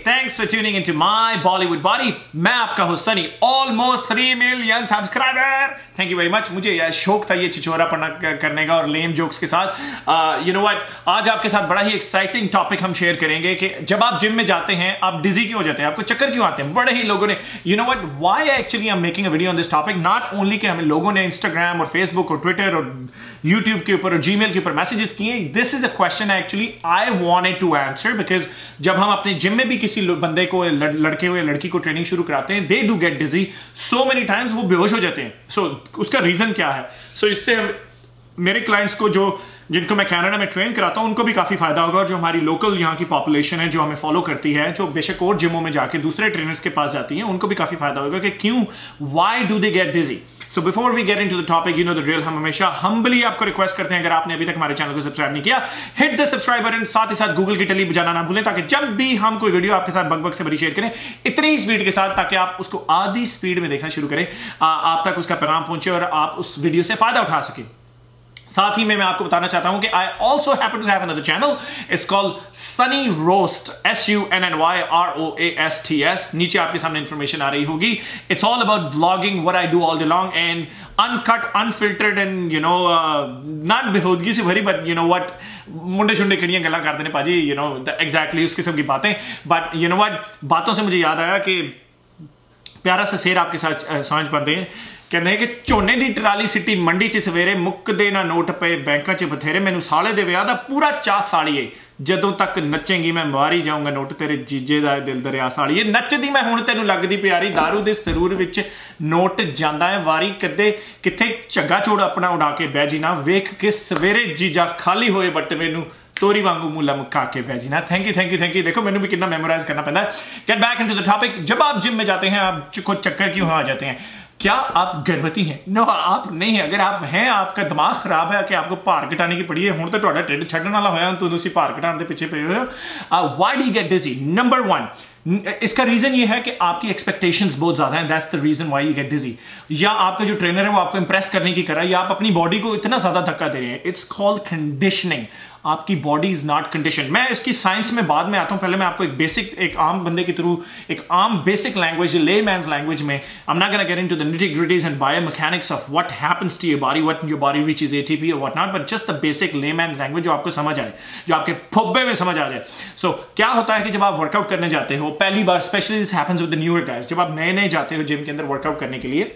thanks for tuning into my Bollywood Body. मैं आपका host Sunny, almost 3 million subscriber. Thank you very much. मुझे यह शौक था ये छिछोरापना करने का और लेम जोक्स के साथ. यू नो व्हाट, आज आपके साथ बड़ा ही एक्साइटिंग टॉपिक हम शेयर करेंगे कि जब आप जिम में जाते हैं आप डिजी क्यों हो जाते हैं, आपको चक्कर क्यों आते हैं. बड़े ही लोगों ने you know what why actually I am making a video on this topic. Not only कि हमें लोगों ने इंस्टाग्राम और फेसबुक और ट्विटर और यूट्यूब के ऊपर और जीमेल के ऊपर मैसेजेस किए. This is a question actually I wanted to answer because जब हम अपने जिम में भी किसी बंदे को लड़के हो या लड़की को ट्रेनिंग शुरू कराते हैं, they do get dizzy so many times, वो बेहोश हो जाते हैं. सो उसका रीजन क्या है? सो इससे हम मेरे क्लाइंट्स को जिनको मैं कनाडा में ट्रेन कराता हूं उनको भी काफी फायदा होगा. और जो हमारी लोकल यहाँ की पॉपुलेशन है जो हमें फॉलो करती है, जो बेशक और जिमों में जाके दूसरे ट्रेनर्स के पास जाती हैं, उनको भी काफी फायदा होगा कि क्यों, why do they get dizzy. So before we get into the topic, you know the drill. हम हमेशा humbly आपको रिक्वेस्ट करते हैं, अगर आपने अभी तक हमारे चैनल को सब्सक्राइब नहीं किया, hit the subscribe button, साथ ही साथ गूगल की टली बजाना ना भूलें ताकि जब भी हम कोई वीडियो आपके साथ बग से बड़ी शेयर करें, इतनी स्पीड के साथ ताकि आप उसको आधी स्पीड में देखना शुरू करें, आप तक उसका पैगाम पहुंचे और आप उस वीडियो से फायदा उठा सकें. साथ ही मैं आपको बताना चाहता हूं कि I also happen to have another channel. It's called Sunny Roast, SUNNYROASTS. नीचे आपके सामने इंफॉर्मेशन आ रही होगी. It's all about vlogging, what I do all day long and uncut, unfiltered and you know not बेहूदगी से भरी, बट यू नो व्हाट मुंडे शुंडे कड़ियां गला कर देने पाजी, यू नो एग्जैक्टली उस किस्म की बातें. बट यू नो व्हाट, बातों से मुझे याद आया कि प्यारा सा शेर आपके साथ सांझ पाते हैं. कहते हैं कि झोने की ट्राली सिटी मंडी च सवेरे, मुक्कदे ना नोट पे बैंकों च बथेरे, मैनू साले दे विआह दा पूरा चाह साड़िए, जदों तक नचेंगी मैं मारी जाऊंगा नोट तेरे जीजे दा दिल दरिया साड़िए. नचदी मैं हुण तैनू लगदी प्यारी, दारू दे सरूर विच नोट जांदा है वारी, कदे किथे झग्गा चोड़ अपना उड़ा के बह जी ना, वेख के सवेरे जीजा खाली होए बट मैनू तोरी वांगू मूला मुक्का के बह जी ना. Thank you thank you thank you. देखो मैंने भी कितना मेमोराइज करना पैदा है. Get back into the topic. जब आप जिम में जाते हैं आपको चक्कर क्यों आ जाते हैं? क्या आप गर्भवती हैं? नो, आप नहीं है. अगर आप हैं, आपका दिमाग खराब है कि आपको भार घटाने की पड़ी है, हुण तो तुहाडा ढिड छड्डण वाला होया, तुसीं भार घटाने दे पिछे पे हो. Why do you get dizzy? Number 1, इसका रीजन ये है कि आपकी एक्सपेक्टेशंस बहुत ज्यादा हैं. That's the reason why you get dizzy. या आपका जो ट्रेनर है वो आपको इंप्रेस करने की कर रहा है, या आप अपनी बॉडी को इतना ज्यादा धक्का दे रहे हैं. It's called conditioning. आपकी बॉडी इज नॉट कंडीशन. मैं इसकी साइंस में बाद में आता हूं, पहले मैं आपको एक बेसिक, एक आम बंदे के थ्रू एक आम basic language, layman's language में, I am not gonna get into the nitty gritties and biomechanics of what happens to your body, what your body reaches ATP और what not, but just the basic layman's language जो आपको समझ आए, जो आपके फुब्बे में समझ आ जाए. सो क्या होता है कि जब आप वर्कआउट करने जाते हो पहली बार, specially this happens with the newer guys, जब आप नए जाते हो जिम के अंदर वर्कआउट करने के लिए,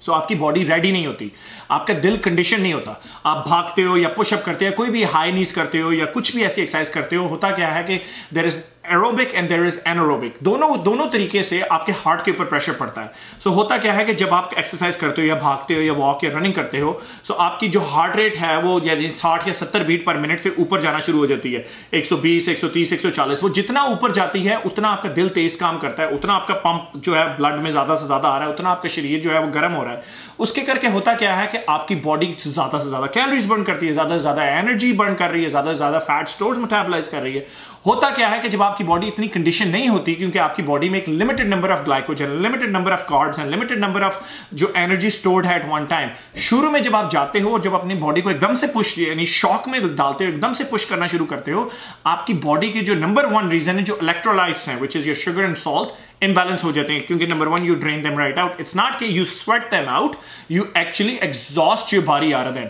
सो आपकी बॉडी रेडी नहीं होती, आपका दिल कंडीशन नहीं होता. आप भागते हो या पुशअप करते हो, कोई भी हाई नीज करते हो या कुछ भी ऐसी एक्सरसाइज करते हो, होता क्या है कि there is aerobic and there is anaerobic. दोनों तरीके से आपके हार्ट के ऊपर प्रेशर पड़ता है. सो होता क्या है कि जब आप एक्सरसाइज करते हो या भागते हो या वॉक या रनिंग करते हो, सो आपकी जो हार्ट रेट है वो 60 या 70 बीट पर मिनट से ऊपर जाना शुरू हो जाती है. 120, 130, 140. वो जितना ऊपर जाती है उतना आपका दिल तेज काम करता है, उतना आपका पंप जो है ब्लड में ज्यादा से ज्यादा आ रहा है, उतना आपका शरीर जो है वो गर्म हो रहा है. उसके करके होता क्या है कि आपकी बॉडी ज्यादा से ज्यादा कैलोरीज बर्न करती है, ज्यादा से ज्यादा एनर्जी बर्न कर रही है, ज्यादा से ज्यादा फैट स्टोर्स मेटाबोलाइज कर रही है. होता क्या है कि जब आपकी बॉडी इतनी कंडीशन नहीं होती, क्योंकि आपकी बॉडी में एक limited number of glycogen, limited number of carbs and limited number of जो एनर्जी स्टोर्ड है एट वन टाइम. शुरू में जब आप जाते हो और जब अपनी बॉडी को एकदम से पुश, यानी शॉक में डालते हो, एकदम से पुश करना शुरू करते हो, आपकी बॉडी के जो नंबर 1 रीजन है, जो इलेक्ट्रोलाइट्स हैं, which is your sugar and salt, imbalance हो जाते हैं. क्योंकि number 1, you drain them right out. It's not कि you sweat them out, you actually exhaust your body out of them.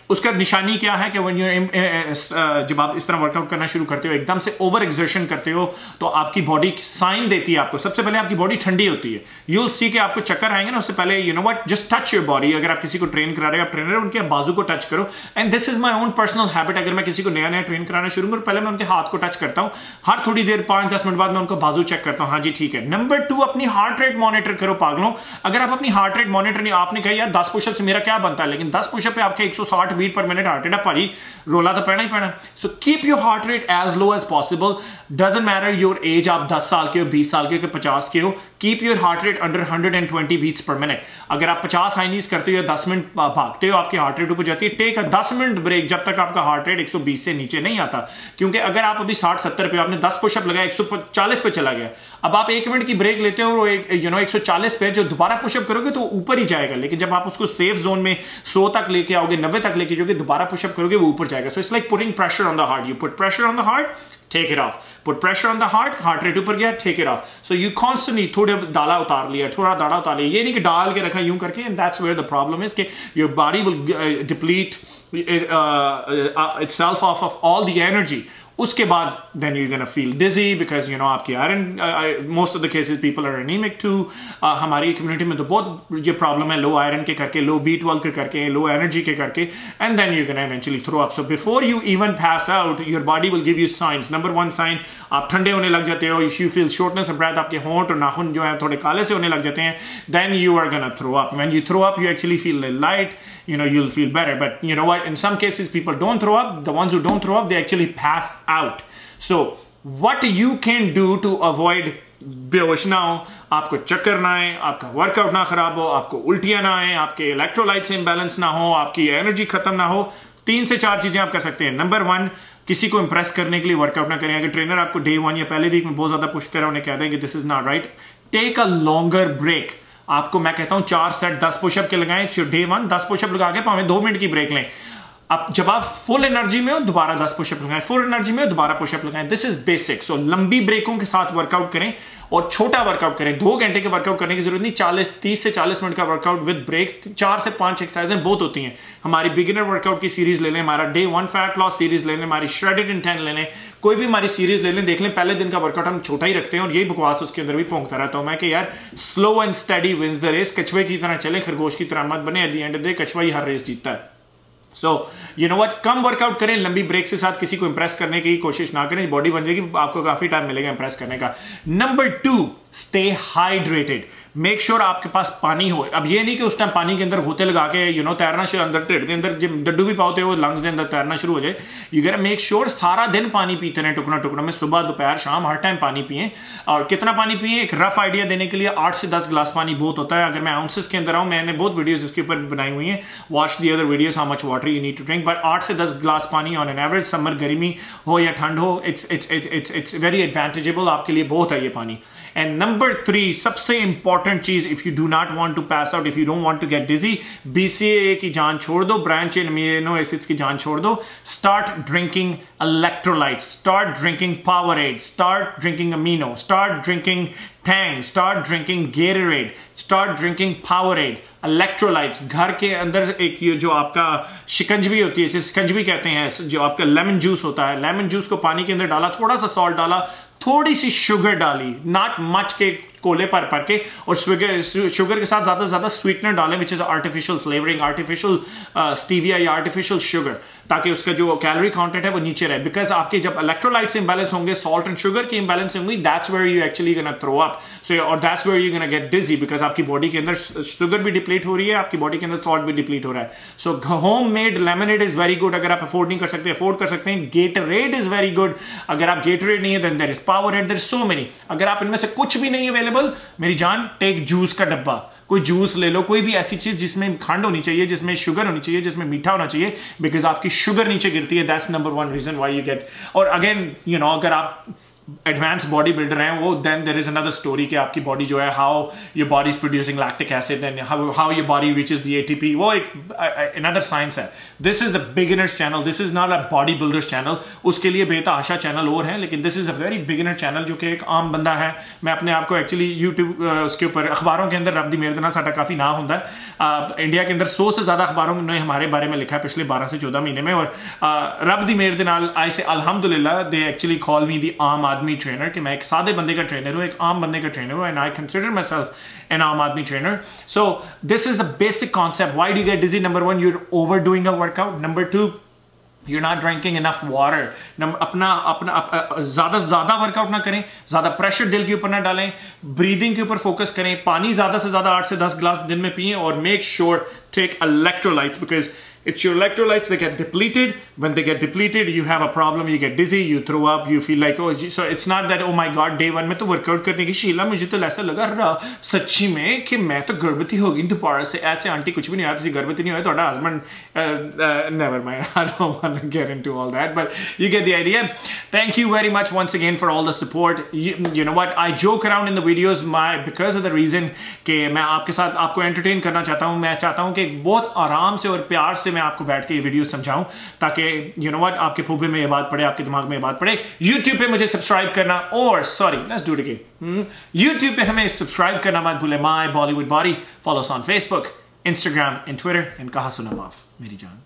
उसका निशानी क्या है कि when जब आप इस तरह वर्कआउट करना शुरू करते हो, एकदम से ओवर एक्सर्शन करते हो, तो आपकी बॉडी साइन देती है आपको. सबसे पहले आपकी बॉडी ठंडी होती है. यू विल सी कि आपको चक्कर आएंगे ना, उससे पहले you know what, just touch your body. अगर आप किसी को ट्रेन करा रहे हो, आप ट्रेनर उनके बाजू को टच करो. And this is my own personal habit. अगर मैं किसी को नया ट्रेन कराना शुरू करूँ, पहले मैं उनके हाथ को टच करता हूँ. हर थोड़ी देर 5-10 मिनट बाद मैं उनको बाजू चेक करता हूँ, हाँ जी ठीक है. नंबर 2, अपनी हार्ट रेट मॉनिटर करो पागलों. अगर आप अपनी हार्ट रेट मॉनिटर नहीं, आपने कहा यार 10 पुशअप से मेरा क्या बनता है, लेकिन 10 पुशअप पे आपके 160 बीट पर मिनट हार्ट रेट है भाई, रोला तो पैना ही पैना. So keep your heart rate as low as possible. Doesn't matter your age, आप 10 साल के हो, 20 साल के हो, 50 के हो. Keep your heart rate under 120 beats per minute. अगर आप 50 हाई नीज करते हो या 10 मिनट भागते हो, आपकी हार्ट रेट ऊपर जाती है. टेक अ 10 मिनट ब्रेक जब तक आपका हार्ट रेट 120 से नीचे नहीं आता. क्योंकि अगर आप अभी 60-70 पे, आपने 10 पुशअप लगाया, 140 पे चला गया, अब आप 1 मिनट की ब्रेक लेते हो और 140 पे जो दोबारा पुशअप करोगे तो ऊपर ही जाएगा. लेकिन जब आप उसको सेफ जोन में 100 तक लेके आओगे, आओगे 90 तक लेके जाओगे, दोबारा पुशअप करोगे वो ऊपर जाएगा. So it's like putting pressure on the heart. You put pressure on the heart, take it off. Put pressure on the heart rate ऊपर गया, take it off. So you constantly थोड़े डाला उतार लिया, थोड़ा दाड़ा उतार लिया, ये नहीं कि डाल के रखा यूं करके. And that's where the problem is कि your body will deplete itself off of all the energy. उसके बाद then you're gonna feel dizzy because you know आपकी iron most of the cases people are anemic too. हमारी community में तो बहुत ये problem है, low iron के करके, low B12 के करके, low energy के करके, and then you're gonna eventually throw up. So before you even pass out, your body will give you signs. Number one sign, आप ठंडे होने लग जाते हो, you feel shortness of breath, आपके होंठ और नाखून जो है थोड़े काले से होने लग जाते हैं, then you are gonna throw up. When you throw up, you actually feel light, you know, you'll feel better. But you know what? In some cases, people don't throw up. The ones who don't throw up, they actually pass out. So what you can do to avoid बेहोश ना हो, आपको चक्कर ना आए, आपका workout ना खराब हो, आपको उल्टियां ना आए, आपके इलेक्ट्रोलाइट्स इंबैलेंस ना हो, आपकी एनर्जी खत्म ना हो, 3 से 4 चीजें आप कर सकते हैं. नंबर 1, किसी को इंप्रेस करने के लिए वर्कआउट ना करें. अगर ट्रेनर आपको डे 1 या पहले वीक में बहुत ज्यादा पुश करे, उन्हें कह दें कि this is not right, take a longer break. आपको मैं कहता हूं 4 सेट 10 पुशअप के लगाएं. डे 1 10 पुशअप लगा के भावें 2 मिनट की ब्रेक लें. अब जब आप फुल एनर्जी में हो दोबारा 10 पुशअप लगाएं, फुल एनर्जी में हो दोबारा पुशअप लगाएं. This is basic. सो लंबी ब्रेकों के साथ वर्कआउट करें और छोटा वर्कआउट करें. 2 घंटे के वर्कआउट करने की जरूरत नहीं. 30 से 40 मिनट का वर्कआउट विद ब्रेक. 4 से 5 एक्सरसाइजें बहुत होती हैं. हमारी बिगिनर वर्कआउट की सीरीज ले लें, हमारा डे 1 फैट लॉस सीरीज ले लें, हमारी श्रेडेड इन 10 ले लें, कोई भी हमारी सीरीज ले लें, देख लें. पहले दिन का वर्कआउट हम छोटा ही रखते हैं और यही बकवास उसके अंदर भी पोंकता रहता हूं मैं कि यार slow and steady wins the race. कछुए की तरह चले, खरगोश की तरह मत बने. At the end of the day कछुआ ही हर रेस जीतता है. सो यू नो व्हाट, कम वर्कआउट करें, लंबी ब्रेक के साथ किसी को इंप्रेस करने की कोशिश ना करें. बॉडी बन जाएगी, आपको काफी टाइम मिलेगा इंप्रेस करने का. Number 2, stay hydrated. Make sure आपके पास पानी हो. अब ये नहीं कि उस टाइम पानी के अंदर होते लगा के यू नो तैरना शुरू, अंदर ढिड के अंदर जब डड्डू भी पाते हो लंग्स के अंदर तैरना शुरू हो जाए. यू गोटा मेक श्योर सारा दिन पानी पीते रहें, टुकड़ा टुकड़ा में, सुबह दोपहर शाम हर टाइम पानी पिए. और कितना पानी पिए, एक रफ आइडिया देने के लिए 8 से 10 गिलास पानी बहुत होता है. अगर मैं आउंसेस के अंदर आऊं, मैंने बहुत वीडियोस इसके ऊपर बनाई हुई हैं, watch the other videos how much water you need to drink. But 8 से 10 गिलास पानी ऑन एन एवरेज, समर गर्मी हो या ठंड हो, इट्स वेरी एडवांटेजेबल, आपके लिए बहुत है ये पानी. एंड नंबर 3, सबसे इंपॉर्टेंट चीज, if you do not want to pass out, if you don't want to get dizzy, BCAA की जान छोड़ दो, ब्रांच चेन अमीनो एसिड्स की जान छोड़ दो. Start drinking electrolytes, start drinking Powerade, start drinking amino, start drinking Tang, start drinking Gatorade, start drinking Powerade, electrolytes. घर के अंदर एक ये जो आपका शिकंजवी होती है, शिकंजवी कहते हैं, जो आपका लेमन जूस होता है, लेमन जूस को पानी के अंदर डाला, थोड़ा सा सॉल्ट डाला, थोड़ी सी शुगर डाली, नॉट मच के कोले पर के, और शुगर के साथ ज्यादा से ज्यादा स्वीटनर डालें, which is artificial flavouring, artificial stevia या आर्टिफिशियल शुगर, ताकि उसका जो कैलोरी कंटेंट है वो नीचे रहे. बिकॉज आपके जब इलेक्ट्रोलाइट्स इंबैलेंस होंगे, सॉल्ट एंड शुगर की इंबैलेंस होंगी, that's where you actually gonna throw up. So और that's where you gonna get dizzy, because आपकी बॉडी के अंदर शुगर भी डिप्लीट हो रही है, आपकी बॉडी के अंदर सॉल्ट भी डिप्लीट हो रहा है. So home made lemonade is very good. अगर आप अफोर्ड नहीं कर सकते, अफोर्ड कर सकते हैं. Gatorade is very good. अगर आप गेटरेड नहीं है, then there is Powerade, there is so many. अगर आप इनमें से कुछ भी नहीं अवेलेबल, मेरी जान, टेक जूस का डब्बा, कोई जूस ले लो, कोई भी ऐसी चीज जिसमें खंड होनी चाहिए, जिसमें शुगर होनी चाहिए, जिसमें मीठा होना चाहिए, बिकॉज आपकी शुगर नीचे गिरती है. That's number 1 reason why you get. और अगेन यू नो, अगर आप एडवांस बॉडी बिल्डर हैं, वो then there is another story कि आपकी बॉडी जो है, how your body is producing lactic acid and how your body reaches the ATP. वो एक अनदर साइंस है. This is the beginners channel, this is not a body builders channel. उसके लिए बेतहाशा चैनल और है, लेकिन this is a very beginner channel, जो कि एक आम बंदा है. मैं अपने आप को एक्चुअली यूट्यूब उसके ऊपर अखबारों के अंदर रब दी मेरे दे नाल साडा काफी ना होता है. इंडिया के अंदर 100 से ज्यादा अखबारों ने हमारे बारे में लिखा है पिछले 12 से 14 महीने में. और रब दी मेरे दे नाल आई से अल्हम्दुलिल्लाह they actually call me the आम आदमी ट्रेनर, कि मैं एक सादे बंदे का ट्रेनर हूं, एक आम बंदे का ट्रेनर हूं, and I consider myself an aam aadmi trainer. So this is the basic concept. Why do get dizzy? Number 1, you're overdoing a workout. Number 2, you're not drinking enough water. अपना ज्यादा से ज्यादा वर्कआउट ना करें, ज्यादा प्रेशर दिल के ऊपर ना डालें, ब्रीदिंग के ऊपर फोकस करें, पानी ज्यादा से ज्यादा 8 से 10 गिलास दिन में पिए, और make sure take electrolytes, because it's your electrolytes that get depleted. When they get depleted, you have a problem, you get dizzy, you throw up, you feel like, oh, so it's not that, oh my god, day 1 में तो workout करने की शीला, मुझे तो ऐसा लगा रहा सच्ची में कि मैं तो गर्भवती हो गई दोबारा से. ऐसे आंटी कुछ भी नहीं आया, गर्भवती नहीं हुआ, थोड़ा husband, never mind, I don't want to get into all that, but you get the idea. Thank you very much once again for all the support. You know what, I joke around in the videos because of the reason कि मैं आपके साथ आपको entertain करना चाहता हूँ. मैं चाहता हूँ कि बहुत आराम से और प्यार से मैं आपको बैठ के ये वीडियो समझाऊं, ताकि यू नो व्हाट आपके फूफे में ये बात पड़े, आपके दिमाग में ये बात पड़े। YouTube पे मुझे सब्सक्राइब करना, और sorry let's do it again, YouTube पे हमें सब्सक्राइब करना मत भूले। My Bollywood body, follow us on Facebook, Instagram and Twitter, and कहा सुना माफ मेरी जान।